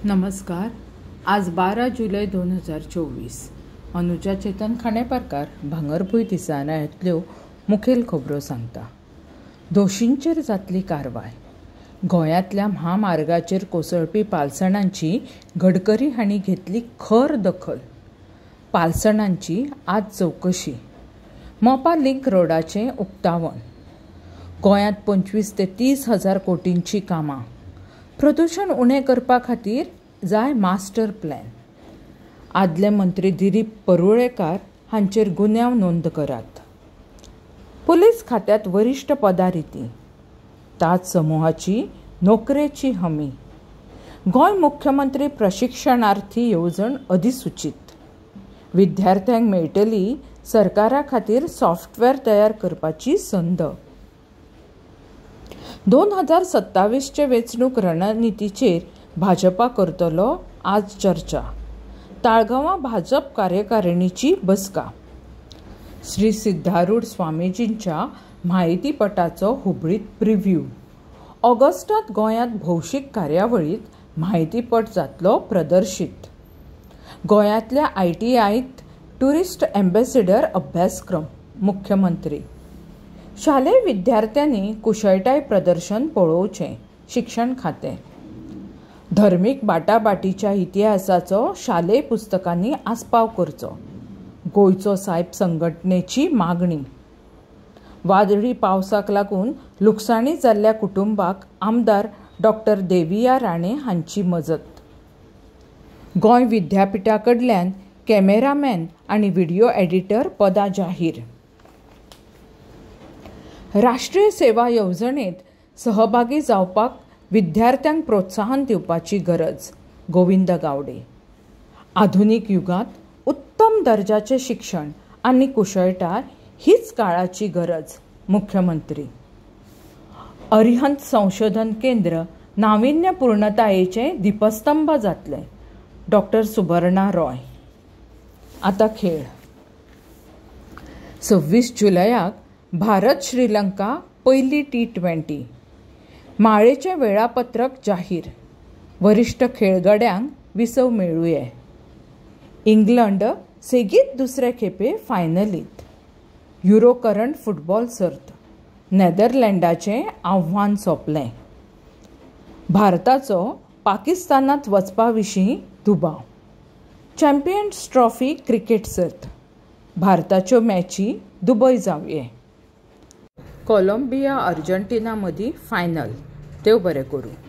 नमस्कार. आज 12 जुलै 2024. अनुजा चेतन खांडेपारकार भांगरभूंय दिसाळ्यांतल्यो मुखेल खबरो सांगता. दोशींचेर जातली कारवाय. गोंयांतल्या म्हामार्गाचेर कोसळपी पालसणांची गडकरी हांणी घेतली खर दखल. पालसणांची आज चवकशी. मोपा लिंक रोडाचें उक्तावण. गोंयांत 25 ते 30 हजार कोटींची कामां. प्रदूषण उणें करपा खातीर जाय मास्टर प्लॅन. आदले मंत्री दिलीप परुळेकार हांचेर गुन्यांव नोंद करात. पुलीस खात्यांत वरिश्ठ पदारिती. ताज समूहाची नोकरेची हमी. गोंय मुख्यमंत्री प्रशिक्षणार्थी येवजण अधिसूचीत. विद्यार्थ्यांक मेळटली सरकारा खातीर सॉफ्टवेअर तयार करपाची संद. 2027चे वेंचणूक रणनितीचेर भाजपा करतलो आज चर्चा. ताळगांवां भाजप कार्यकारिणीची बसका. श्री सिद्धारूढ स्वामीजींच्या म्हायती पटाचो हुबळीत प्रिव्ह्यू. ऑगस्टांत गोंयांत भौशीक कार्यावळींत म्हायतीपट जातलो प्रदर्शीत. गोंयांतल्या ITIत ट्युरिस्ट एम्बेसिडर अभ्यासक्रम. मुख्यमंत्री. शालेय विद्यार्थ्यांनी कुशळटाय प्रदर्शन पळोवचें. शिक्षण खातें. धर्मीक बाटाबाटीच्या इतिहासाचो शालेय पुस्तकांनी आस्पाव करचो. गोंयचो सायब संघटनेची मागणी. वादळी पावसाक लागून लुकसाणी जाल्ल्या कुटुंबाक आमदार डॉ. देविया राणे हांची मजत. गोंय विद्यापिठा कडल्यान कॅमेरामॅन आनी व्हिडिओ एडिटर पदां जाहीर. राष्ट्रीय सेवा येवजणेंत सहभागी जावपाक विद्यार्थ्यांक प्रोत्साहन दिवपाची गरज. गोविंद गावडे. आधुनीक युगांत उत्तम दर्जाचें शिक्षण आनी कुशळटाय हीच काळाची गरज. मुख्यमंत्री. अरिहंत संशोधन केंद्र नाविन्यपूर्णतायेचें दिपस्तंभ जातलें. डॉ. सुपर्णा रॉय. आतां खेळ. 26 जुलयाक भारत श्रीलंका पयली T20. माळेचें वेळापत्रक जाहीर. वरिश्ठ खेळगड्यांक विसव मेळुये. इंग्लंड सेगीत दुसरे खेपे फायनलींत. युरो करंड फुटबॉल सर्त. नेदरलँडाचें आव्हान सोंपलें. भारताचो पाकिस्तानांत वचपा विशीं दुबाव. चॅम्पियन्स ट्रॉफी क्रिकेट सर्त. भारताच्यो मॅची दुबय जावये. कोलंबिया अर्जेंटिना मदीं फायनल. देव बरें करूं.